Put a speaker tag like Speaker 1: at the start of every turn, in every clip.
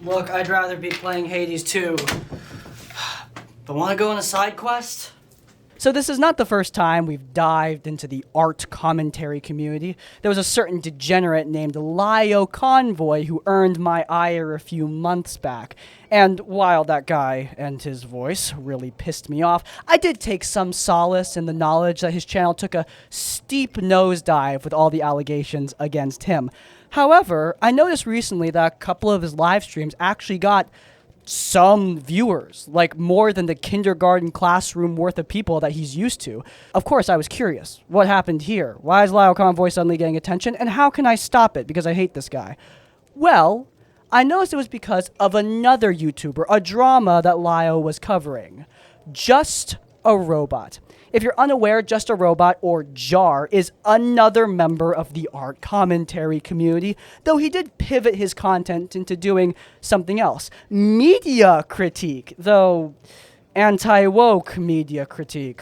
Speaker 1: Look, I'd rather be playing Hades too. But wanna go on a side quest? So this is not the first time we've dived into the art commentary community. There was a certain degenerate named Lio Convoy who earned my ire a few months back. And while that guy and his voice really pissed me off, I did take some solace in the knowledge that his channel took a steep nosedive with all the allegations against him. However, I noticed recently that a couple of his live streams actually got some viewers, like more than the kindergarten classroom worth of people that he's used to. Of course, I was curious. What happened here? Why is Lio Convoy suddenly getting attention? And how can I stop it? Because I hate this guy. Well, I noticed it was because of another YouTuber, a drama that Lio was covering. Just a Robot. If you're unaware, Just a Robot, or JAR, is another member of the art commentary community, though he did pivot his content into doing something else. Media critique, though anti-woke media critique.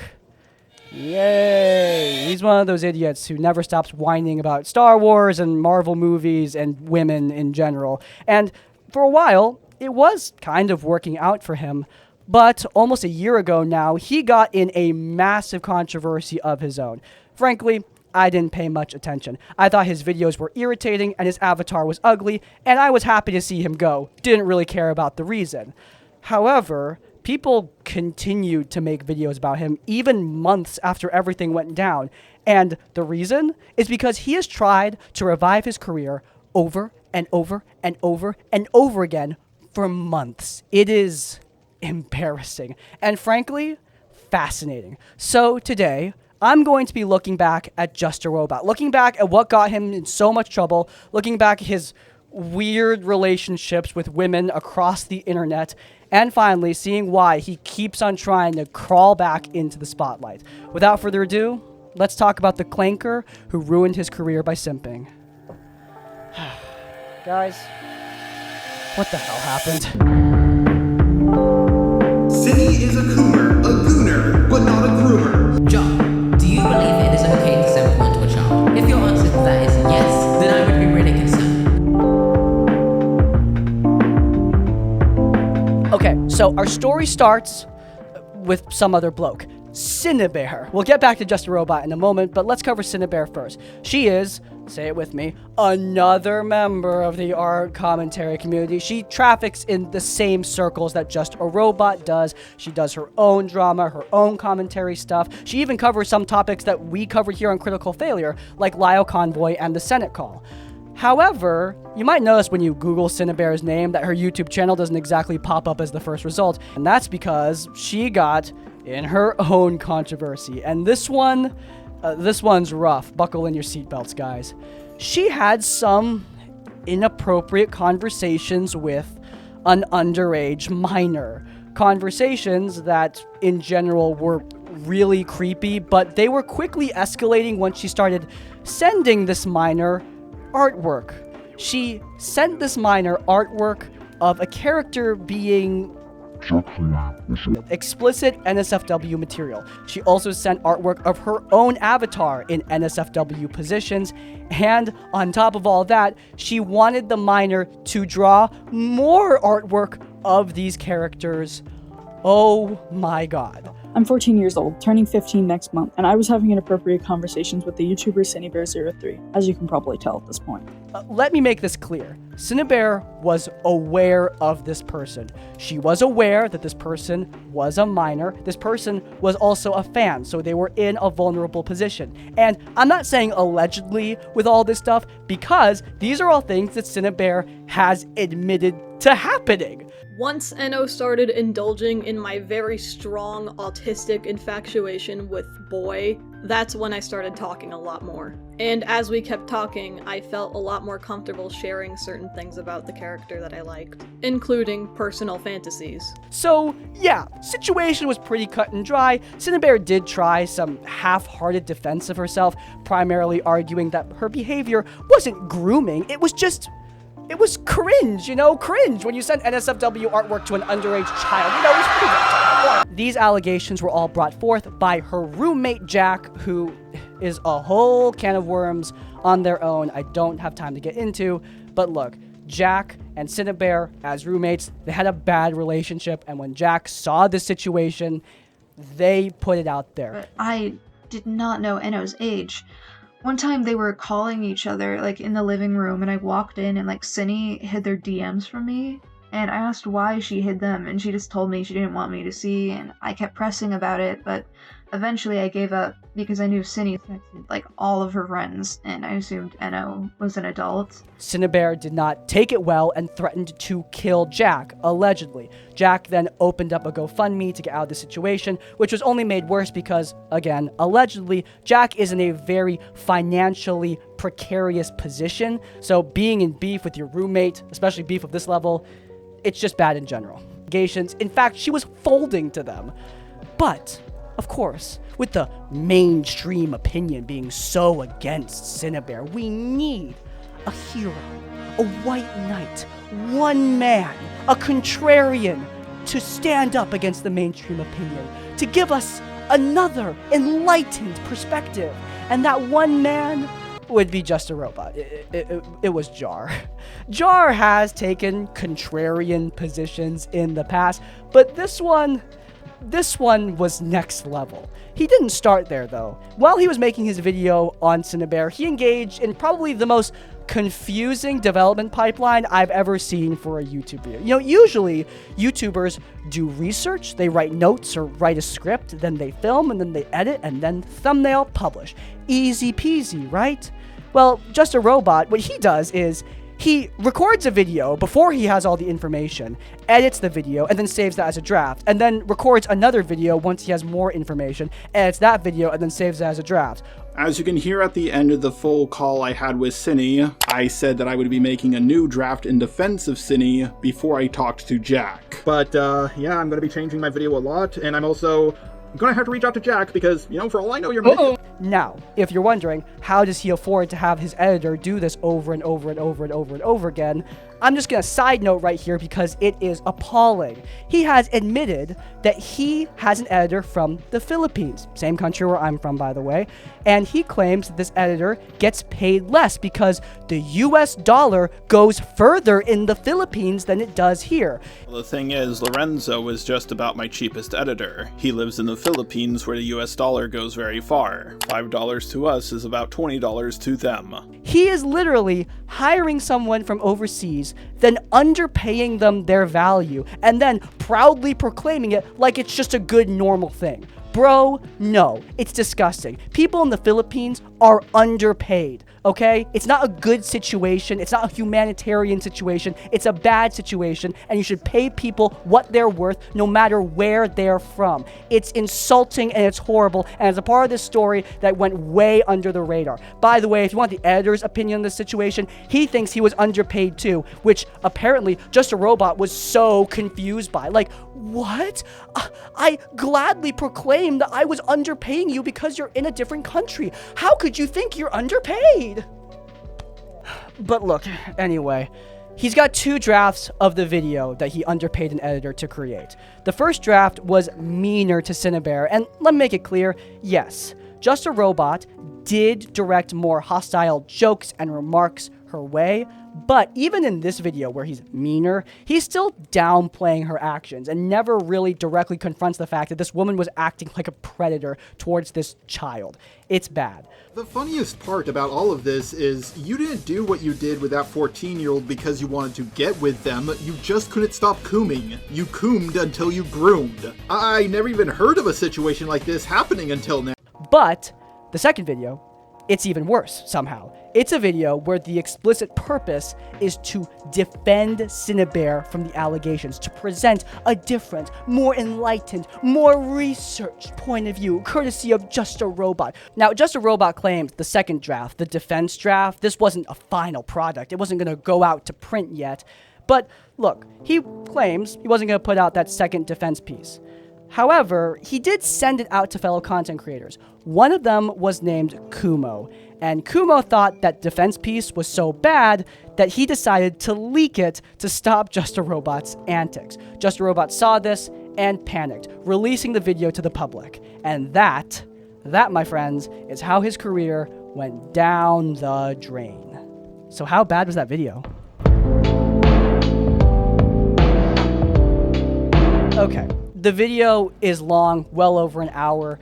Speaker 1: Yay! He's one of those idiots who never stops whining about Star Wars and Marvel movies and women in general. And for a while, it was kind of working out for him. But almost a year ago now, he got in a massive controversy of his own. Frankly, I didn't pay much attention. I thought his videos were irritating and his avatar was ugly, and I was happy to see him go. Didn't really care about the reason. However, people continued to make videos about him even months after everything went down. And the reason is because he has tried to revive his career over and over and over and over again for months. It is embarrassing and frankly fascinating. So today I'm going to be looking back at Just a Robot, looking back at what got him in so much trouble, looking back at his weird relationships with women across the internet, and finally seeing why he keeps on trying to crawl back into the spotlight. Without further ado, let's talk about the clanker who ruined his career by simping. Guys, what the hell happened?
Speaker 2: Cinny is a coomer, a gooner, but not a groomer.
Speaker 3: John, do you believe it is okay to simp onto a child? If your answer to that is yes, then I would be really concerned.
Speaker 1: Okay, so our story starts with some other bloke. Synnibear. We'll get back to Just a Robot in a moment, but let's cover Synnibear first. She is, say it with me, another member of the art commentary community. She traffics in the same circles that Just a Robot does. She does her own drama, her own commentary stuff. She even covers some topics that we covered here on Critical Failure, like Lio Convoy and the Senate Call. However, you might notice when you Google Synnibear's name that her YouTube channel doesn't exactly pop up as the first result, and that's because she got in her own controversy. And this one's rough. Buckle in your seatbelts, guys. She had some inappropriate conversations with an underage minor. Conversations that, in general, were really creepy, but they were quickly escalating once she started sending this minor artwork. She sent this minor artwork of a character being explicit NSFW material. She also sent artwork of her own avatar in NSFW positions, and on top of all that, she wanted the minor to draw more artwork of these characters. Oh my god.
Speaker 4: I'm 14 years old, turning 15 next month, and I was having inappropriate conversations with the YouTuber Synnibear03, as you can probably tell at this point.
Speaker 1: Let me make this clear. Synnibear was aware of this person. She was aware that this person was a minor. This person was also a fan, so they were in a vulnerable position. And I'm not saying allegedly with all this stuff, because these are all things that Synnibear has admitted to happening.
Speaker 5: Once Enno started indulging in my very strong autistic infatuation with Boy, that's when I started talking a lot more. And as we kept talking, I felt a lot more comfortable sharing certain things about the character that I liked, including personal fantasies.
Speaker 1: So, yeah, situation was pretty cut and dry. Synnibear did try some half-hearted defense of herself, primarily arguing that her behavior wasn't grooming, it was cringe, cringe when you send NSFW artwork to an underage child. It was pretty. These allegations were all brought forth by her roommate, Jack, who is a whole can of worms on their own I don't have time to get into. But look, Jack and Synnibear, as roommates, they had a bad relationship, and when Jack saw this situation, they put it out there.
Speaker 6: But I did not know Enno's age. One time they were calling each other, like, in the living room, and I walked in and, like, Cinny hid their DMs from me, and I asked why she hid them, and she just told me she didn't want me to see, and I kept pressing about it, but eventually I gave up because I knew Cinny affected, like, all of her friends, and I assumed Enno was an adult.
Speaker 1: Synnibear did not take it well and threatened to kill Jack, allegedly. Jack then opened up a GoFundMe to get out of the situation, which was only made worse because, again, allegedly, Jack is in a very financially precarious position, so being in beef with your roommate, especially beef of this level, it's just bad in general. In fact, she was folding to them. But, of course, with the mainstream opinion being so against Synnibear, we need a hero, a white knight, one man, a contrarian to stand up against the mainstream opinion, to give us another enlightened perspective. And that one man would be just a robot. It was Jar. Jar has taken contrarian positions in the past, but this one was next level. He didn't start there though. While he was making his video on Synnibear, he engaged in probably the most confusing development pipeline I've ever seen for a YouTube video. You know, usually YouTubers do research, they write notes or write a script, then they film and then they edit and then thumbnail publish. Easy peasy, right? Well, Just a Robot, what he does is he records a video before he has all the information, edits the video, and then saves that as a draft, and then records another video once he has more information, edits that video, and then saves that as a draft.
Speaker 7: As you can hear at the end of the full call I had with Cinny, I said that I would be making a new draft in defense of Cinny before I talked to Jack. But yeah, I'm going to be changing my video a lot, and I'm going to have to reach out to Jack because, you know, for all I know, you're
Speaker 1: Now, if you're wondering, how does he afford to have his editor do this over and over and over and over and over again, I'm just going to side note right here because it is appalling. He has admitted that he has an editor from the Philippines, same country where I'm from, by the way, and he claims that this editor gets paid less because the US dollar goes further in the Philippines than it does here.
Speaker 7: The thing is, Lorenzo is just about my cheapest editor. He lives in the Philippines where the US dollar goes very far. $5 to us is about $20 to them.
Speaker 1: He is literally hiring someone from overseas, then underpaying them their value, and then proudly proclaiming it like it's just a good normal thing. Bro, no, it's disgusting. People in the Philippines are underpaid, okay? It's not a good situation. It's not a humanitarian situation. It's a bad situation, and you should pay people what they're worth no matter where they're from. It's insulting and it's horrible, and it's a part of this story that went way under the radar. By the way, if you want the editor's opinion on this situation, he thinks he was underpaid too, which apparently Just a Robot was so confused by. Like, what? I gladly proclaim that I was underpaying you because you're in a different country. How could you think you're underpaid? But look, anyway, he's got 2 drafts of the video that he underpaid an editor to create. The first draft was meaner to Synnibear, and let me make it clear, yes, Just a Robot did direct more hostile jokes and remarks her way, but even in this video where he's meaner, he's still downplaying her actions and never really directly confronts the fact that this woman was acting like a predator towards this child. It's bad.
Speaker 8: The funniest part about all of this is you didn't do what you did with that 14-year-old because you wanted to get with them, you just couldn't stop cooming. You coomed until you groomed. I never even heard of a situation like this happening until now.
Speaker 1: But the second video, it's even worse somehow. It's a video where the explicit purpose is to defend Synnibear from the allegations, to present a different, more enlightened, more researched point of view, courtesy of Just a Robot. Now, Just a Robot claims the second draft, the defense draft, this wasn't a final product. It wasn't going to go out to print yet. But look, he claims he wasn't going to put out that second defense piece. However, he did send it out to fellow content creators. One of them was named Kumo, and Kumo thought that defense piece was so bad that he decided to leak it to stop Just a Robot's antics. Just a Robot saw this and panicked, releasing the video to the public. And that, my friends, is how his career went down the drain. So how bad was that video? The video is long, well over an hour,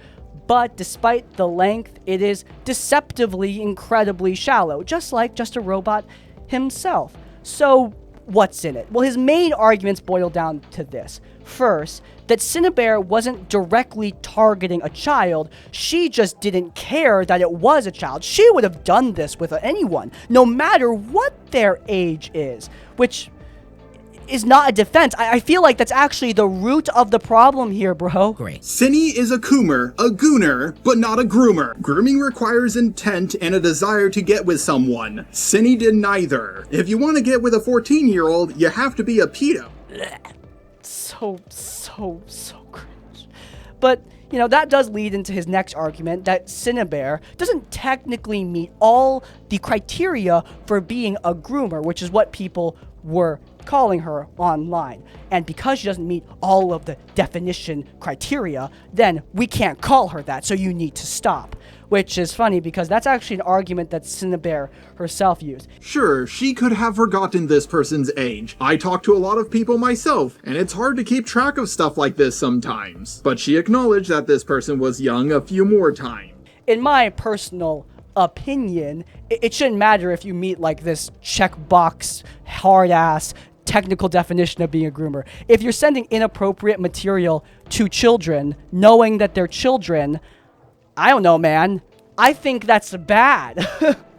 Speaker 1: but despite the length, it is deceptively incredibly shallow, just like Just a Robot himself. So, what's in it? Well, his main arguments boil down to this. First, that Synnibear wasn't directly targeting a child, she just didn't care that it was a child. She would have done this with anyone, no matter what their age is, which is not a defense. I feel like that's actually the root of the problem here, bro.
Speaker 3: Great.
Speaker 7: Cinny is a coomer, a gooner, but not a groomer. Grooming requires intent and a desire to get with someone. Cinny did neither. If you want to get with a 14-year-old, you have to be a pedo.
Speaker 1: So cringe. But, you know, that does lead into his next argument that Synnibear doesn't technically meet all the criteria for being a groomer, which is what people were calling her online. And because she doesn't meet all of the definition criteria, then we can't call her that, so you need to stop. Which is funny because that's actually an argument that Synnibear herself used.
Speaker 7: Sure, she could have forgotten this person's age. I talk to a lot of people myself, and it's hard to keep track of stuff like this sometimes. But she acknowledged that this person was young a few more times.
Speaker 1: In my personal opinion, it shouldn't matter if you meet like this checkbox, hard-ass, technical definition of being a groomer. If you're sending inappropriate material to children, knowing that they're children, I don't know, man. I think that's bad.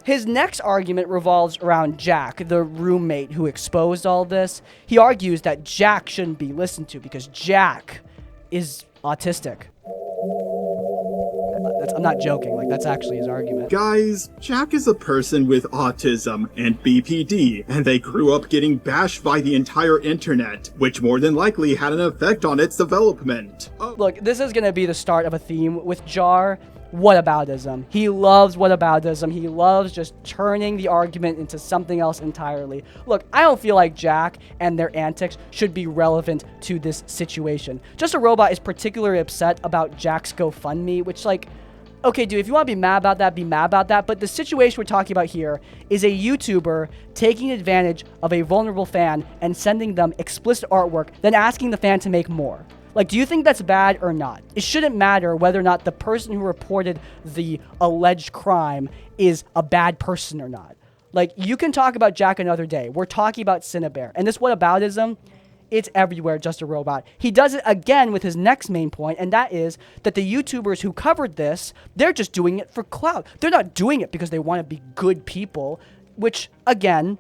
Speaker 1: His next argument revolves around Jack, the roommate who exposed all this. He argues that Jack shouldn't be listened to because Jack is autistic. I'm not joking, like that's actually his argument.
Speaker 7: Guys, Jack is a person with autism and BPD, and they grew up getting bashed by the entire internet, which more than likely had an effect on its development.
Speaker 1: Look, this is gonna be the start of a theme with Jar. Whataboutism. He loves whataboutism. He loves just turning the argument into something else entirely. Look, I don't feel like Jack and their antics should be relevant to this situation. Just a Robot is particularly upset about Jack's GoFundMe, which, like, okay, dude, if you want to be mad about that, be mad about that. But the situation we're talking about here is a YouTuber taking advantage of a vulnerable fan and sending them explicit artwork, then asking the fan to make more. Like, do you think that's bad or not? It shouldn't matter whether or not the person who reported the alleged crime is a bad person or not. Like, you can talk about Jack another day. We're talking about Synnibear. And this whataboutism, it's everywhere, Just a Robot. He does it again with his next main point, and that is that the YouTubers who covered this, they're just doing it for clout. They're not doing it because they want to be good people, which, again,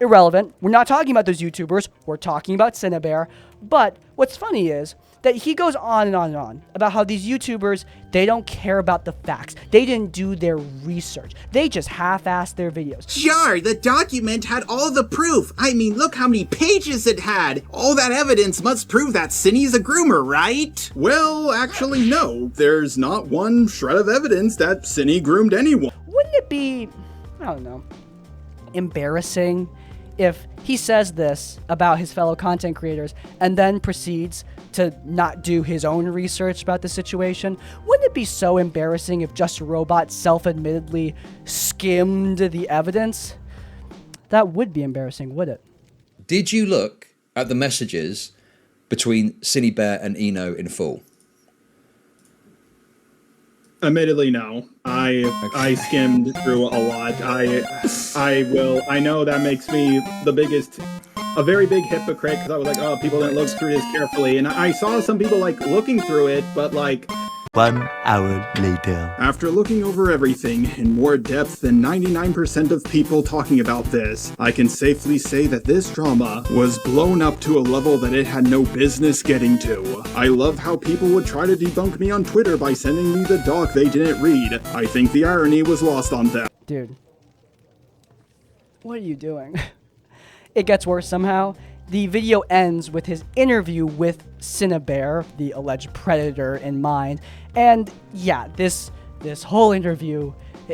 Speaker 1: irrelevant. We're not talking about those YouTubers. We're talking about Synnibear. But what's funny is that he goes on and on and on about how these YouTubers, they don't care about the facts. They didn't do their research. They just half-assed their videos.
Speaker 2: Jar, the document had all the proof. I mean, look how many pages it had. All that evidence must prove that Cinny's a groomer, right?
Speaker 7: Well, actually, no. There's not one shred of evidence that Cinny groomed anyone.
Speaker 1: Wouldn't it be, I don't know, embarrassing if he says this about his fellow content creators and then proceeds to not do his own research about the situation? Wouldn't it be so embarrassing if Just a Robot self-admittedly skimmed the evidence? That would be embarrassing, would it?
Speaker 9: Did you look at the messages between Synnibear and Eno in full?
Speaker 7: Admittedly, no. I skimmed through a lot. I know that makes me a very big hypocrite, because I was like, oh, people didn't look through this carefully, and I saw some people, like, looking through it, but, like...
Speaker 10: 1 hour later.
Speaker 7: After looking over everything in more depth than 99% of people talking about this, I can safely say that this drama was blown up to a level that it had no business getting to. I love how people would try to debunk me on Twitter by sending me the doc they didn't read. I think the irony was lost on them.
Speaker 1: Dude. What are you doing? It gets worse somehow. The video ends with his interview with Synnibear, the alleged predator, in mind. And yeah, this whole interview,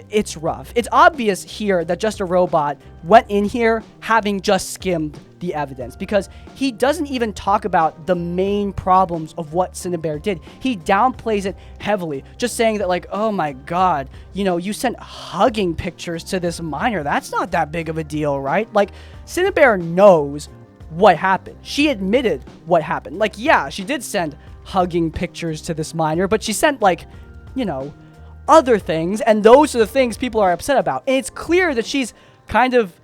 Speaker 1: it's rough. It's obvious here that Just a Robot went in here having just skimmed the evidence, because he doesn't even talk about the main problems of what Synnibear did. He downplays it heavily, just saying that, like, oh my god, you know, you sent hugging pictures to this minor. That's not that big of a deal, right? Like, Synnibear knows what happened. She admitted what happened. Like, yeah, she did send hugging pictures to this minor, but she sent, like, you know, other things, and those are the things people are upset about. And it's clear that she's kind of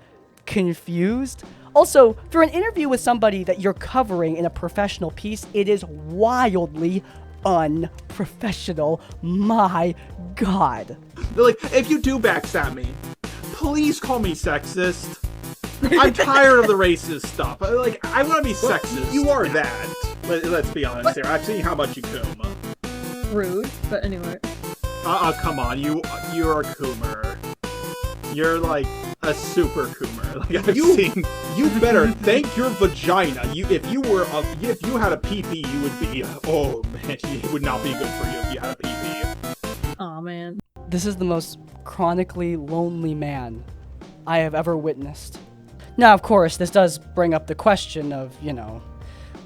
Speaker 1: confused. Also, for an interview with somebody that you're covering in a professional piece, it is wildly unprofessional. My God.
Speaker 7: Like, if you do backstab me, please call me sexist. I'm tired of the racist stuff. Like, I want to be sexist. You are that. Let's be honest here. I've seen how much you coom.
Speaker 5: Rude, but anyway.
Speaker 7: Come on. You're a coomer. You're like a super coomer. Like, I've seen. You better thank your vagina. If you had a PP, you would be. Oh man, it would not be good for you if you had a PP.
Speaker 5: Aw, man.
Speaker 1: This is the most chronically lonely man I have ever witnessed. Now, of course, this does bring up the question of, you know,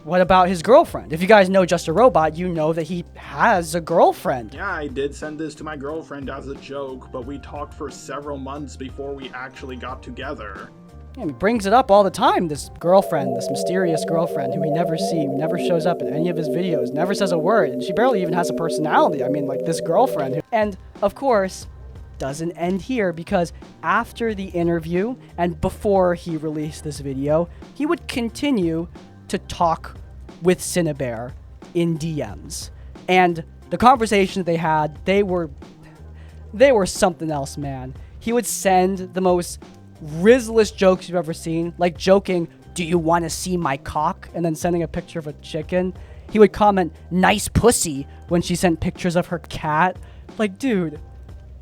Speaker 1: what about his girlfriend? If you guys know Just a Robot, you know that he has a girlfriend.
Speaker 7: Yeah, I did send this to my girlfriend as a joke, but we talked for several months before we actually got together.
Speaker 1: Yeah, he brings it up all the time, this girlfriend, this mysterious girlfriend who we never see, who never shows up in any of his videos, never says a word, and she barely even has a personality. I mean, like, this girlfriend. And, of course, doesn't end here, because after the interview and before he released this video, he would continue to talk with Synnibear in DMs. And the conversations they had, they were something else, man. He would send the most rizzless jokes you've ever seen, like joking, "Do you want to see my cock?" and then sending a picture of a chicken. He would comment, "Nice pussy," when she sent pictures of her cat. Like, dude,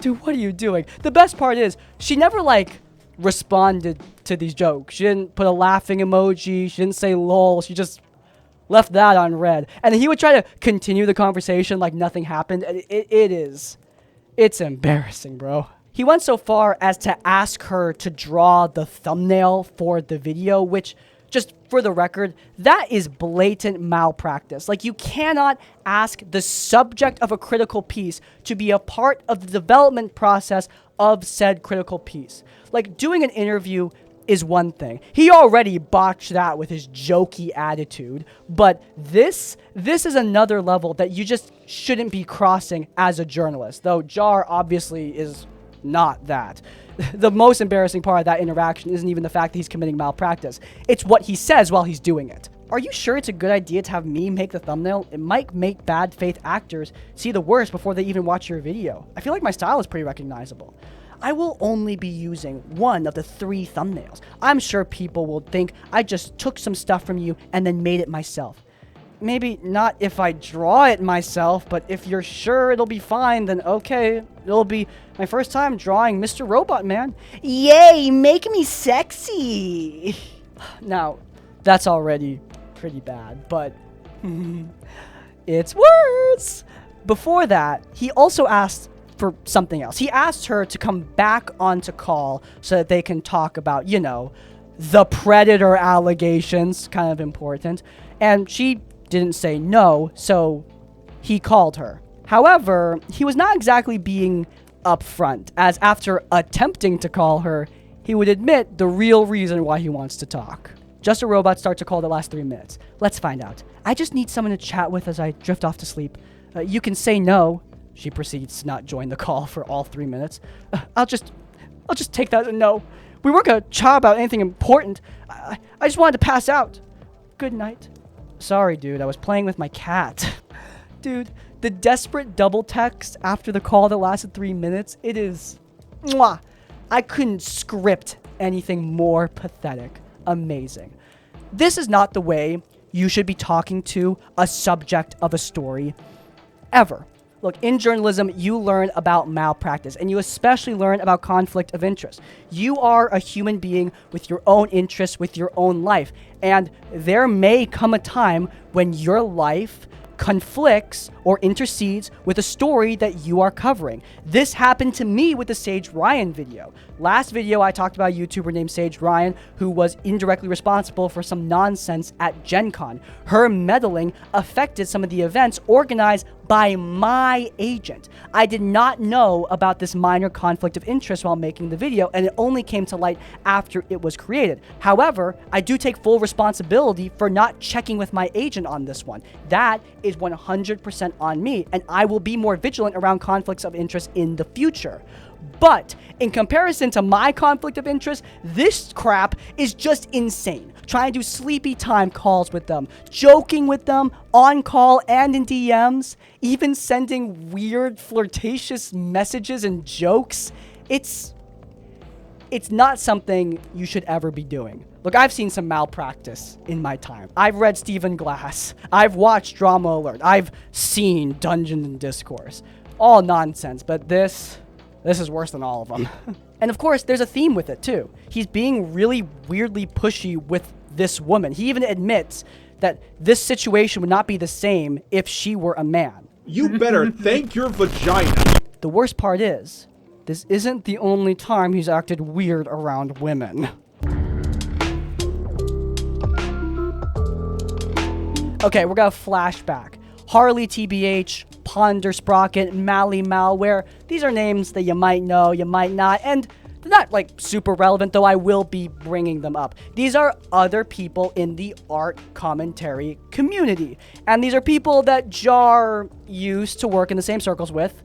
Speaker 1: what are you doing? The best part is, she never, like, responded to these jokes. She didn't put a laughing emoji. She didn't say lol. She just left that unread. And then he would try to continue the conversation like nothing happened. And it's embarrassing, bro. He went so far as to ask her to draw the thumbnail for the video, which, just for the record, that is blatant malpractice. Like, you cannot ask the subject of a critical piece to be a part of the development process of said critical piece. Like, doing an interview is one thing. He already botched that with his jokey attitude, but this is another level that you just shouldn't be crossing as a journalist, though Jar obviously is not that. The most embarrassing part of that interaction isn't even the fact that he's committing malpractice. It's what he says while he's doing it. Are you sure it's a good idea to have me make the thumbnail? It might make bad faith actors see the worst before they even watch your video. I feel like my style is pretty recognizable. I will only be using one of the 3 thumbnails. I'm sure people will think I just took some stuff from you and then made it myself. Maybe not if I draw it myself, but if you're sure it'll be fine, then okay. It'll be my first time drawing Mr. Robot Man. Yay, make me sexy! Now, that's already pretty bad, but it's worse! Before that, he also asked for something else. He asked her to come back onto call so that they can talk about, you know, the predator allegations, kind of important. And she didn't say no, so he called her. However, he was not exactly being upfront, as after attempting to call her, he would admit the real reason why he wants to talk. Just a Robot starts to call the last 3 minutes. Let's find out. I just need someone to chat with as I drift off to sleep. You can say no. She proceeds to not join the call for all 3 minutes. I'll just take that as a no. We weren't gonna chat about anything important. I just wanted to pass out. Good night. Sorry, dude. I was playing with my cat. Dude, the desperate double text after the call that lasted 3 minutes, it is... Mwah! I couldn't script anything more pathetic. Amazing. This is not the way you should be talking to a subject of a story ever. Look, in journalism, you learn about malpractice, and you especially learn about conflict of interest. You are a human being with your own interests, with your own life, and there may come a time when your life conflicts or intercedes with a story that you are covering. This happened to me with the Sage Ryan video. Last video, I talked about a YouTuber named Sage Ryan who was indirectly responsible for some nonsense at Gen Con. Her meddling affected some of the events organized by my agent. I did not know about this minor conflict of interest while making the video, and it only came to light after it was created. However, I do take full responsibility for not checking with my agent on this one. That is 100% on me, and I will be more vigilant around conflicts of interest in the future. But in comparison to my conflict of interest, this crap is just insane. Trying to do sleepy time calls with them, joking with them, on call and in DMs, even sending weird flirtatious messages and jokes. It's not something you should ever be doing. Look, I've seen some malpractice in my time. I've read Stephen Glass. I've watched Drama Alert. I've seen Dungeons and Discourse. All nonsense, but this is worse than all of them. And of course, there's a theme with it too. He's being really weirdly pushy with this woman. He even admits that this situation would not be the same if she were a man.
Speaker 7: You better thank your vagina.
Speaker 1: The worst part is, this isn't the only time he's acted weird around women. Okay, we're gonna flashback. HarleyTBS, Ponder Sprocket, Mally Malware. These are names that you might know, you might not, and they're not like super relevant, though I will be bringing them up. These are other people in the art commentary community, and these are people that Jar used to work in the same circles with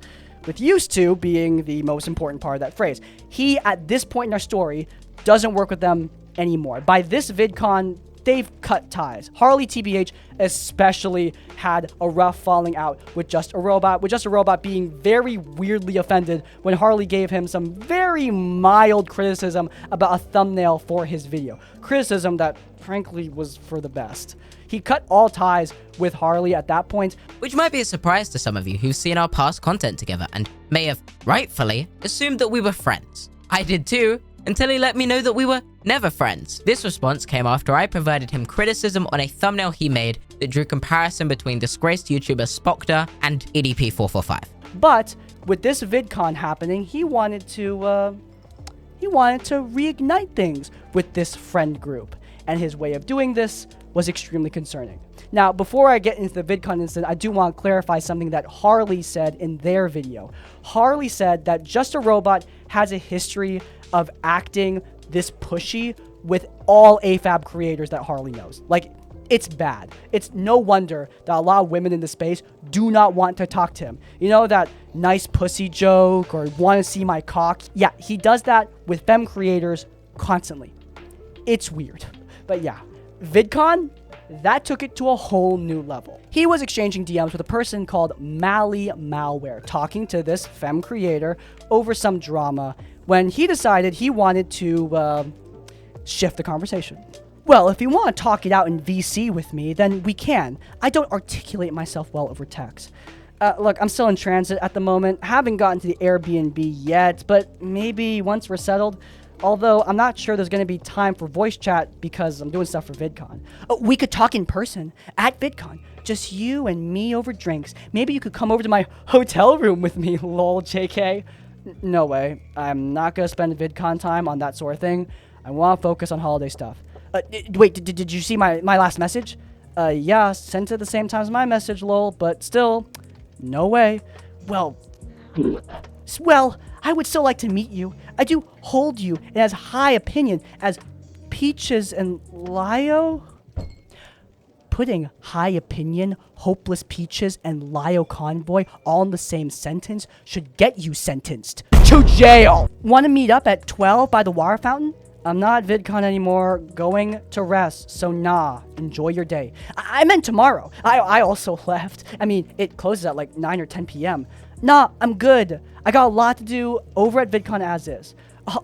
Speaker 1: used to being the most important part of that phrase. He, at this point in our story, doesn't work with them anymore. By this VidCon, they've cut ties. HarleyTBS especially had a rough falling out with Just a Robot being very weirdly offended when Harley gave him some very mild criticism about a thumbnail for his video. Criticism that frankly was for the best. He cut all ties with Harley at that point.
Speaker 3: Which might be a surprise to some of you who've seen our past content together and may have, rightfully, assumed that we were friends. I did too, until he let me know that we were never friends. This response came after I provided him criticism on a thumbnail he made that drew comparison between disgraced YouTuber Spoctor and EDP445.
Speaker 1: But with this VidCon happening, he wanted to reignite things with this friend group, and his way of doing this was extremely concerning. Now, before I get into the VidCon incident, I do want to clarify something that Harley said in their video. Harley said that Just a Robot has a history of acting this pushy with all AFAB creators that Harley knows. Like, it's bad. It's no wonder that a lot of women in the space do not want to talk to him. You know, that nice pussy joke or want to see my cock? Yeah, he does that with femme creators constantly. It's weird. But yeah, VidCon, that took it to a whole new level. He was exchanging DMs with a person called Mally Malware, talking to this femme creator over some drama when he decided he wanted to shift the conversation. Well, if you want to talk it out in VC with me, then we can. I don't articulate myself well over text. Look, I'm still in transit at the moment. Haven't gotten to the Airbnb yet, but maybe once we're settled. Although I'm not sure there's going to be time for voice chat because I'm doing stuff for VidCon. Oh, we could talk in person at VidCon. Just you and me over drinks. Maybe you could come over to my hotel room with me, lol, JK. No way. I'm not going to spend VidCon time on that sort of thing. I want to focus on holiday stuff. Wait, did you see my last message? Yeah, sent at the same time as my message, lol, but still, no way. Well, I would still like to meet you. I do hold you in as high opinion as Peaches and Lio. Putting high opinion, hopeless Peaches, and Lio Convoy all in the same sentence should get you sentenced to jail. Want to meet up at 12 by the water fountain? I'm not at VidCon anymore, going to rest, so nah, enjoy your day. I meant tomorrow. I also left. I mean, it closes at like 9 or 10 p.m. Nah, I'm good. I got a lot to do over at VidCon as is.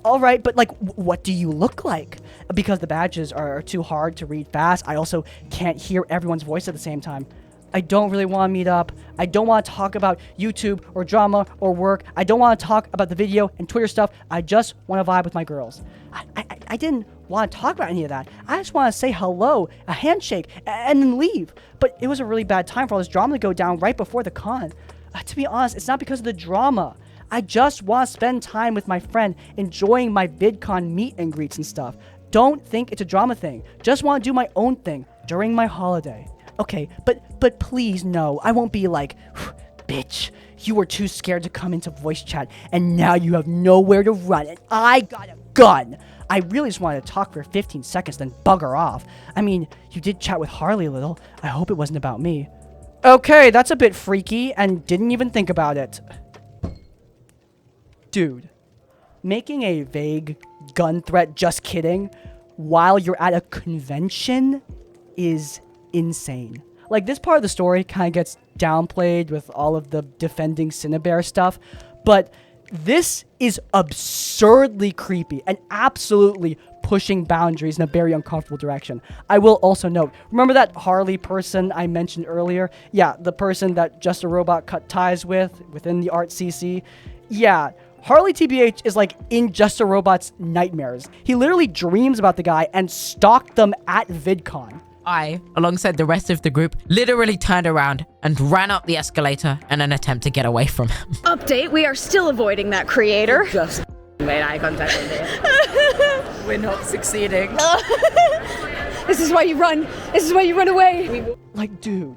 Speaker 1: Alright, but like, what do you look like? Because the badges are too hard to read fast, I also can't hear everyone's voice at the same time. I don't really want to meet up. I don't want to talk about YouTube or drama or work. I don't want to talk about the video and Twitter stuff. I just want to vibe with my girls. I didn't want to talk about any of that. I just want to say hello, a handshake, and then leave. But it was a really bad time for all this drama to go down right before the con. To be honest, it's not because of the drama. I just want to spend time with my friend, enjoying my VidCon meet and greets and stuff. Don't think it's a drama thing. Just want to do my own thing during my holiday. Okay, but please no, I won't be like bitch. You were too scared to come into voice chat, and now you have nowhere to run, and I got a gun. I really just wanted to talk for 15 seconds, then bugger off. I mean, you did chat with Harley a little. I hope it wasn't about me. Okay, that's a bit freaky, and didn't even think about it. Dude, making a vague gun threat, just kidding, while you're at a convention is insane. Like, this part of the story kind of gets downplayed with all of the defending Synnibear stuff, but this is absurdly creepy and absolutely pushing boundaries in a very uncomfortable direction. I will also note, remember that Harley person I mentioned earlier? Yeah, the person that Just a Robot cut ties with within the Art CC? Yeah, HarleyTBS is like in Just a Robot's nightmares. He literally dreams about the guy and stalked them at Vidcon.
Speaker 3: I, alongside the rest of the group, literally turned around and ran up the escalator in an attempt to get away from him.
Speaker 11: Update, we are still avoiding that creator.
Speaker 12: Just made eye contact with him. We're not succeeding.
Speaker 11: This is why you run. This is why you run away.
Speaker 1: Like, dude,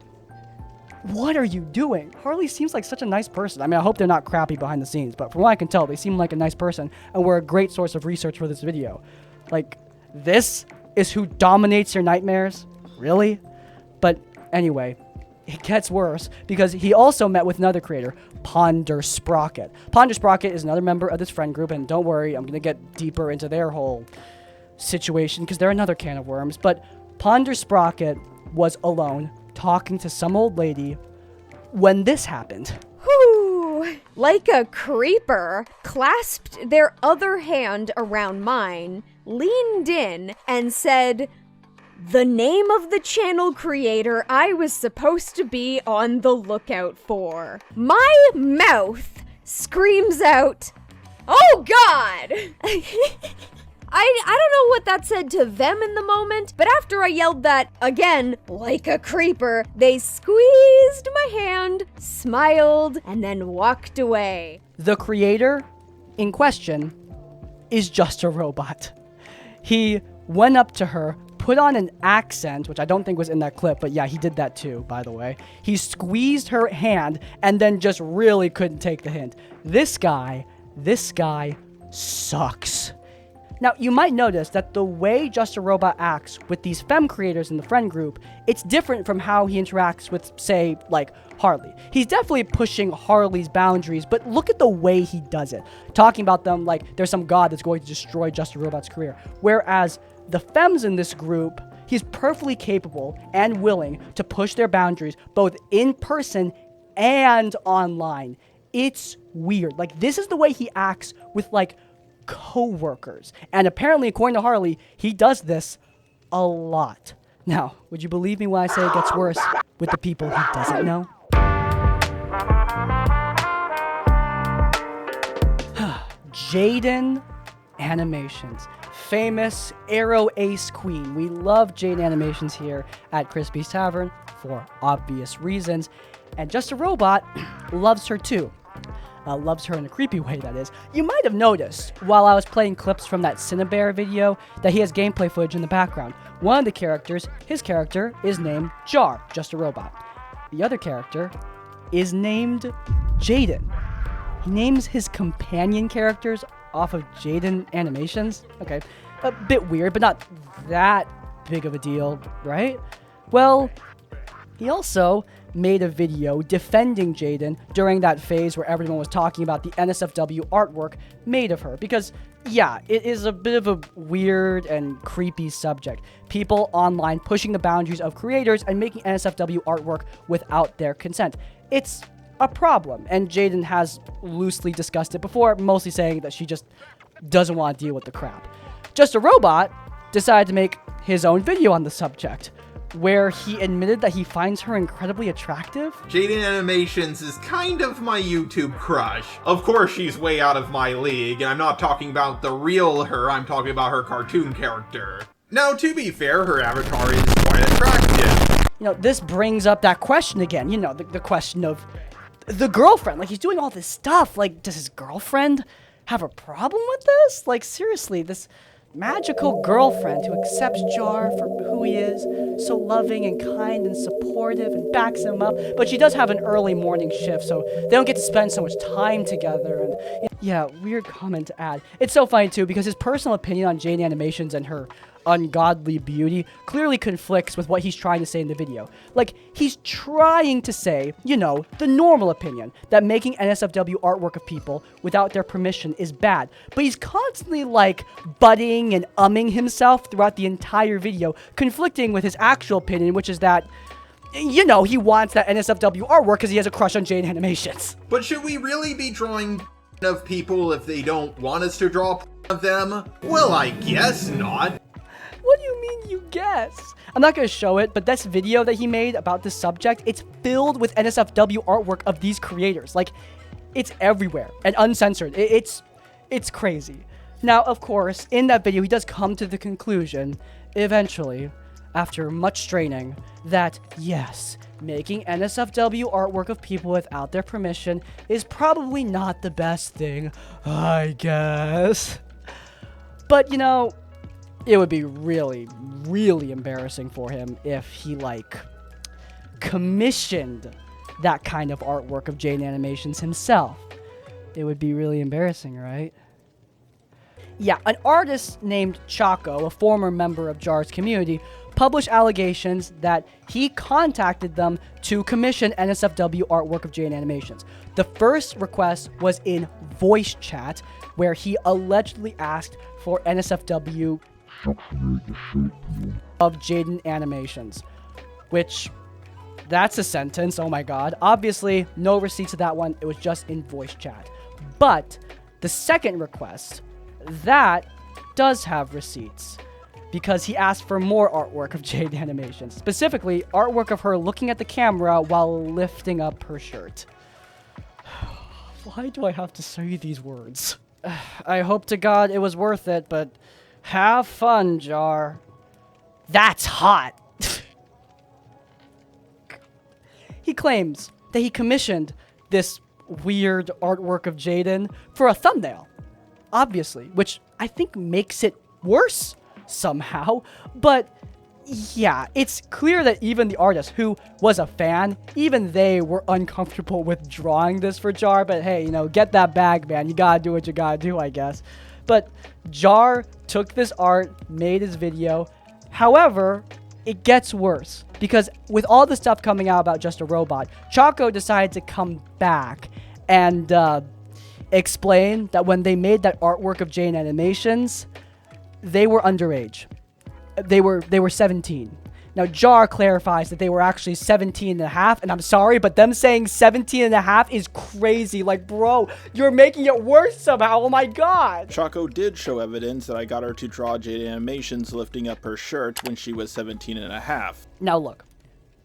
Speaker 1: what are you doing? Harley seems like such a nice person. I mean, I hope they're not crappy behind the scenes, but from what I can tell, they seem like a nice person and were a great source of research for this video. Like, this is who dominates your nightmares? Really? But anyway, it gets worse because he also met with another creator, Sprocket. Sprocket is another member of this friend group, and don't worry, I'm going to get deeper into their whole situation because they're another can of worms. But Sprocket was alone talking to some old lady when this happened.
Speaker 11: Whew, like a creeper, clasped their other hand around mine, leaned in, and said, "The name of the channel creator I was supposed to be on the lookout for." My mouth screams out, "Oh God!" I don't know what that said to them in the moment, but after I yelled that again, like a creeper, they squeezed my hand, smiled, and then walked away.
Speaker 1: The creator in question is Just a Robot. He went up to her, put on an accent, which I don't think was in that clip, but yeah, he did that too, by the way. He squeezed her hand and then just really couldn't take the hint. This guy sucks. Now, you might notice that the way Just a Robot acts with these femme creators in the friend group, it's different from how he interacts with, say, like, Harley. He's definitely pushing Harley's boundaries, but look at the way he does it. Talking about them like there's some god that's going to destroy Just a Robot's career. Whereas the femmes in this group, he's perfectly capable and willing to push their boundaries, both in person and online. It's weird. Like, this is the way he acts with, like, co-workers. And apparently, according to Harley, he does this a lot. Now, would you believe me when I say it gets worse with the people he doesn't know? Jaiden Animations. Famous Arrow Ace Queen. We love Jaiden Animations here at Crispy's Tavern for obvious reasons. And Just a Robot loves her too. Loves her in a creepy way, that is. You might have noticed, while I was playing clips from that Synnibear video, that he has gameplay footage in the background. One of the characters, his character, is named Jar, Just a Robot. The other character is named Jaiden. He names his companion characters off of Jaiden Animations. Okay, a bit weird, but not that big of a deal, right? Well, he also made a video defending Jaiden during that phase where everyone was talking about the NSFW artwork made of her. Because, yeah, it is a bit of a weird and creepy subject. People online pushing the boundaries of creators and making NSFW artwork without their consent. It's a problem, and Jaiden has loosely discussed it before, mostly saying that she just doesn't want to deal with the crap. Just a Robot decided to make his own video on the subject, where he admitted that he finds her incredibly attractive.
Speaker 13: Jaiden Animations is kind of my YouTube crush. Of course she's way out of my league, and I'm not talking about the real her, I'm talking about her cartoon character. Now, to be fair, her avatar is quite attractive.
Speaker 1: You know, this brings up that question again, you know, the question of the girlfriend. Like, he's doing all this stuff. Like, does his girlfriend have a problem with this? Like, seriously, this magical girlfriend who accepts Jar for who he is, so loving and kind and supportive and backs him up, but she does have an early morning shift, so they don't get to spend so much time together, and yeah, weird comment to add. It's so funny too, because his personal opinion on Jaiden Animations and her ungodly beauty clearly conflicts with what he's trying to say in the video. Like, he's trying to say, you know, the normal opinion, that making NSFW artwork of people without their permission is bad, but he's constantly, like, butting and umming himself throughout the entire video, conflicting with his actual opinion, which is that, you know, he wants that NSFW artwork because he has a crush on Jaiden Animations.
Speaker 13: But should we really be drawing of people if they don't want us to draw of them? Well, I guess not.
Speaker 1: What do you mean, you guess? I'm not going to show it, but this video that he made about this subject, it's filled with NSFW artwork of these creators. Like, it's everywhere and uncensored. It's crazy. Now, of course, in that video, he does come to the conclusion, eventually, after much straining, that yes, making NSFW artwork of people without their permission is probably not the best thing, I guess. But, you know, it would be really, really embarrassing for him if he, like, commissioned that kind of artwork of Jaiden Animations himself. It would be really embarrassing, right? Yeah, an artist named Chaco, a former member of Jar's community, published allegations that he contacted them to commission NSFW artwork of Jaiden Animations. The first request was in voice chat, where he allegedly asked for NSFW of Jaiden Animations, which, that's a sentence, oh my god. Obviously, no receipts of that one, it was just in voice chat. But the second request, that does have receipts, because he asked for more artwork of Jaiden Animations, specifically artwork of her looking at the camera while lifting up her shirt. Why do I have to say these words? I hope to God it was worth it, but have fun, Jar. That's hot. He claims that he commissioned this weird artwork of Jaiden for a thumbnail, obviously, which I think makes it worse somehow. But yeah, it's clear that even the artist, who was a fan, even they were uncomfortable with drawing this for Jar. But hey, you know, get that bag, man. You gotta do what you gotta do, I guess. But Jar took this art, made his video. However, it gets worse, because with all the stuff coming out about Just a Robot, Chaco decided to come back and explain that when they made that artwork of Jaiden Animations, they were underage. They were 17. Now, Jar clarifies that they were actually 17 and a half, and I'm sorry, but them saying 17 and a half is crazy. Like, bro, you're making it worse somehow. Oh my god.
Speaker 7: Chaco did show evidence that I got her to draw Jaiden Animations lifting up her shirt when she was 17 and a half.
Speaker 1: Now look,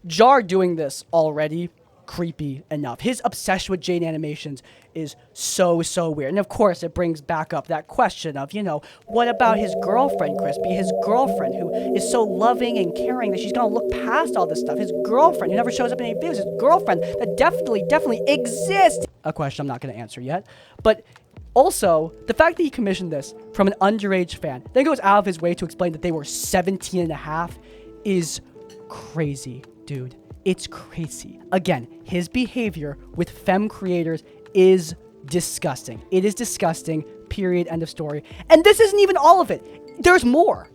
Speaker 1: Jar doing this already creepy enough. His obsession with Jaiden Animations is so weird. And of course, it brings back up that question of, you know, what about his girlfriend, Crispy? His girlfriend, who is so loving and caring that she's gonna look past all this stuff. His girlfriend, who never shows up in any videos. His girlfriend that definitely exists. A question I'm not gonna answer yet. But also, the fact that he commissioned this from an underage fan, then goes out of his way to explain that they were 17 and a half, is crazy, dude. It's crazy. Again, his behavior with femme creators is disgusting. It is disgusting, period, end of story. And this isn't even all of it. There's more.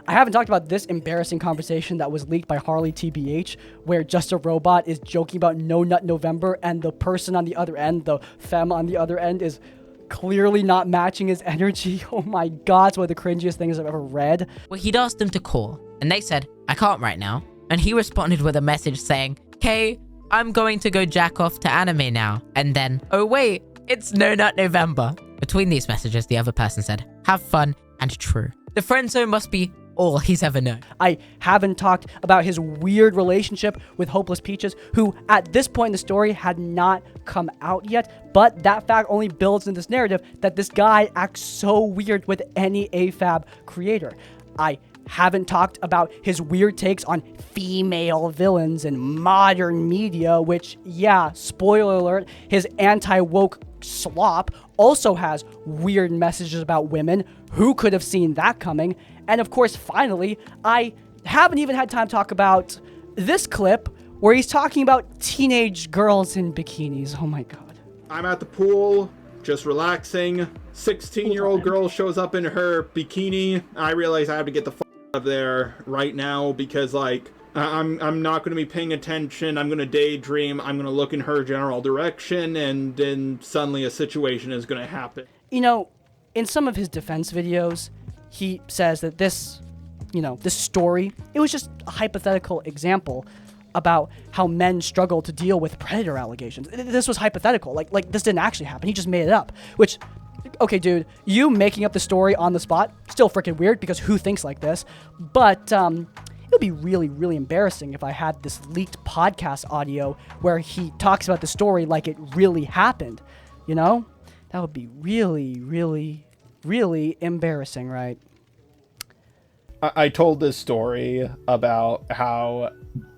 Speaker 1: I haven't talked about this embarrassing conversation that was leaked by HarleyTBS, where Just a Robot is joking about No Nut November, and the person on the other end, the femme on the other end, is clearly not matching his energy. Oh my god, it's one of the cringiest things I've ever read.
Speaker 3: Well, he'd asked them to call, and they said, I can't right now. And he responded with a message saying, hey, I'm going to go jack off to anime now. And then, oh wait, it's No Nut November. Between these messages, the other person said, have fun and true. The friend zone must be all he's ever known.
Speaker 1: I haven't talked about his weird relationship with Hopeless Peaches, who at this point in the story had not come out yet, but that fact only builds in this narrative that this guy acts so weird with any AFAB creator. I haven't talked about his weird takes on female villains in modern media, which, yeah, spoiler alert, his anti-woke slop also has weird messages about women. Who could have seen that coming? And of course, finally, I haven't even had time to talk about this clip where he's talking about teenage girls in bikinis. Oh my god.
Speaker 7: I'm at the pool, just relaxing. 16-year-old girl shows up in her bikini. I realize I have to get the f*** out of there right now because, like, I'm not going to be paying attention. I'm going to daydream. I'm going to look in her general direction, and then suddenly a situation is going to happen.
Speaker 1: You know, in some of his defense videos, he says that this story, it was just a hypothetical example about how men struggle to deal with predator allegations. This was hypothetical. Like this didn't actually happen. He just made it up. Which, okay, dude, you making up the story on the spot, still freaking weird because who thinks like this? But it would be really, really embarrassing if I had this leaked podcast audio where he talks about the story like it really happened. You know? That would be really, really, really embarrassing, right?
Speaker 14: I told this story about how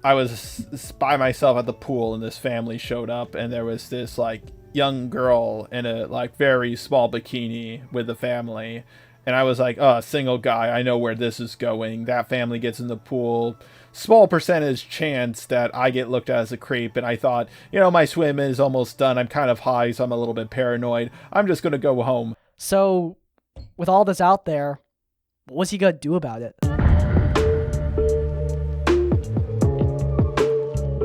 Speaker 14: I was by myself at the pool and this family showed up and there was this like young girl in a like very small bikini with the family. And I was like, oh, single guy, I know where this is going. That family gets in the pool. Small percentage chance that I get looked at as a creep. And I thought, you know, my swim is almost done. I'm kind of high, so I'm a little bit paranoid. I'm just going to go home.
Speaker 1: So with all this out there, what was he going to do about it?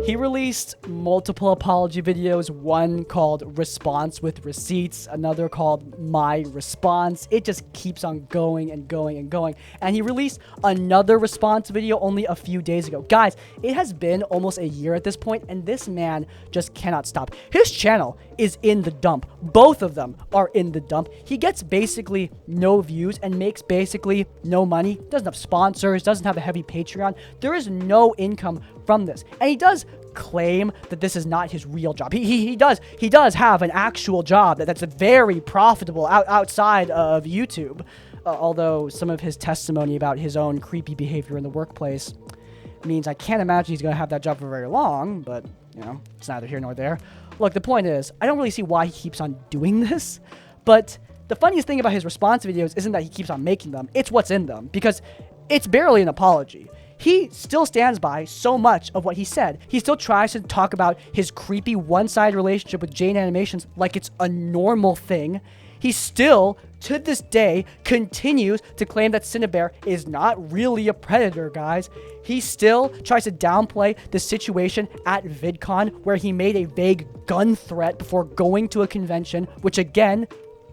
Speaker 1: He released multiple apology videos, one called Response with Receipts, another called My Response. It just keeps on going and going and going. And he released another response video only a few days ago. Guys, it has been almost a year at this point, and this man just cannot stop. His channel is in the dump. Both of them are in the dump. He gets basically no views and makes basically no money. Doesn't have sponsors, doesn't have a heavy Patreon. There is no income from this. And he does claim that this is not his real job. He does have an actual job that's very profitable outside of YouTube. Although some of his testimony about his own creepy behavior in the workplace means I can't imagine he's going to have that job for very long, but, you know, it's neither here nor there. Look, the point is, I don't really see why he keeps on doing this, but the funniest thing about his response videos isn't that he keeps on making them, it's what's in them, because it's barely an apology. He still stands by so much of what he said. He still tries to talk about his creepy one-sided relationship with Jaiden Animations like it's a normal thing. He still, to this day, continues to claim that Synnibear is not really a predator, guys. He still tries to downplay the situation at Vidcon where he made a vague gun threat before going to a convention, which again,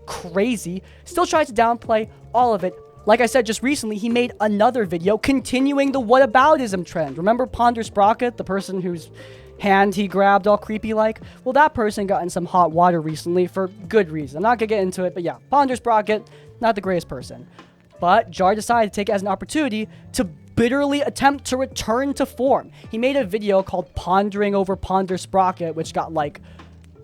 Speaker 1: crazy. Still tries to downplay all of it. Like I said just recently, he made another video continuing the whataboutism trend. Remember Ponder Sprocket, the person whose hand he grabbed all creepy like? Well, that person got in some hot water recently for good reason. I'm not gonna get into it, but yeah, Ponder Sprocket, not the greatest person. But Jar decided to take it as an opportunity to bitterly attempt to return to form. He made a video called Pondering over Ponder Sprocket, which got like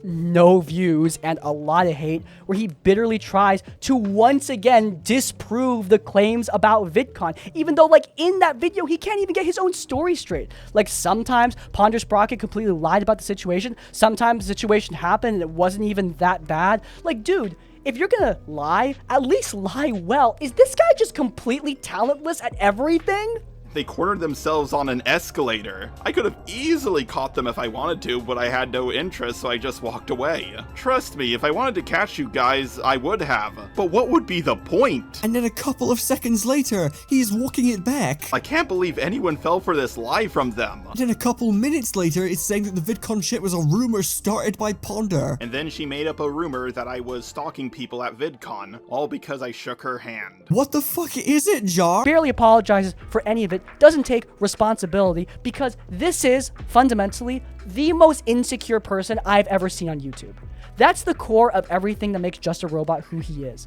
Speaker 1: no views and a lot of hate, where he bitterly tries to once again disprove the claims about VidCon, even though like in that video he can't even get his own story straight. Like sometimes Ponder Sprocket completely lied about the situation, sometimes the situation happened and it wasn't even that bad. Like, dude, if you're gonna lie, at least lie well. Is this guy just completely talentless at everything?
Speaker 7: They cornered themselves on an escalator. I could have easily caught them if I wanted to, but I had no interest, so I just walked away. Trust me, if I wanted to catch you guys, I would have. But what would be the point?
Speaker 15: And then a couple of seconds later, he's walking it back.
Speaker 7: I can't believe anyone fell for this lie from them.
Speaker 15: And then a couple minutes later, it's saying that the VidCon shit was a rumor started by Ponder.
Speaker 7: And then she made up a rumor that I was stalking people at VidCon, all because I shook her hand.
Speaker 15: What the fuck is it, Jar?
Speaker 1: Barely apologizes for any of it, doesn't take responsibility, because this is fundamentally the most insecure person I've ever seen on YouTube. That's the core of everything that makes Just a Robot who he is.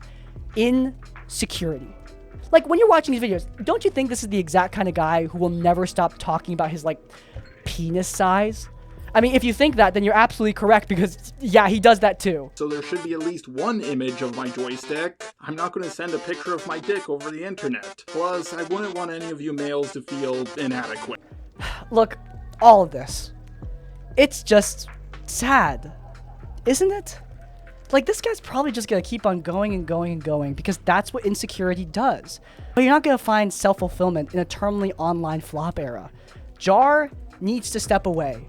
Speaker 1: Insecurity. Like, when you're watching these videos, don't you think this is the exact kind of guy who will never stop talking about his, like, penis size? I mean, if you think that, then you're absolutely correct, because, yeah, he does that too.
Speaker 7: So there should be at least one image of my joystick. I'm not going to send a picture of my dick over the internet. Plus, I wouldn't want any of you males to feel inadequate.
Speaker 1: Look, all of this, it's just sad, isn't it? Like, this guy's probably just gonna keep on going and going and going because that's what insecurity does. But you're not gonna find self-fulfillment in a terminally online flop era. Jar needs to step away,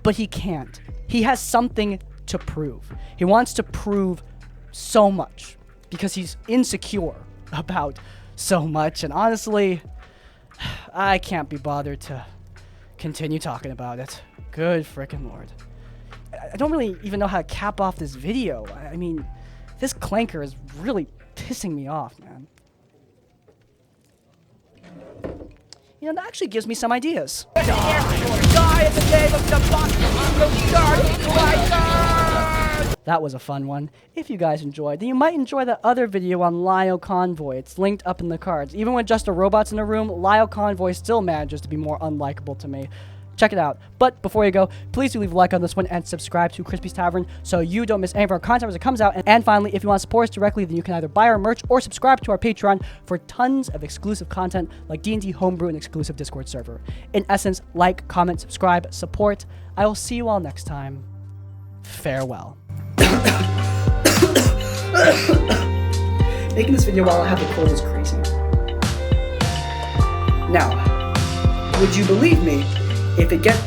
Speaker 1: but he can't. He has something to prove. He wants to prove so much because he's insecure about so much, and honestly, I can't be bothered to continue talking about it. Good frickin' lord. I don't really even know how to cap off this video. I mean, this clanker is really pissing me off, man. You know, that actually gives me some ideas. That was a fun one. If you guys enjoyed, then you might enjoy that other video on Lio Convoy. It's linked up in the cards. Even when just a robot's in a room, Lio Convoy still manages to be more unlikable to me. Check it out. But before you go, please do leave a like on this one and subscribe to Crispy's Tavern so you don't miss any of our content as it comes out. And finally, if you want to support us directly, then you can either buy our merch or subscribe to our Patreon for tons of exclusive content like D&D Homebrew and exclusive Discord server. In essence, like, comment, subscribe, support. I will see you all next time. Farewell. Making this video while I have the cold is crazy. Now, would you believe me if it gets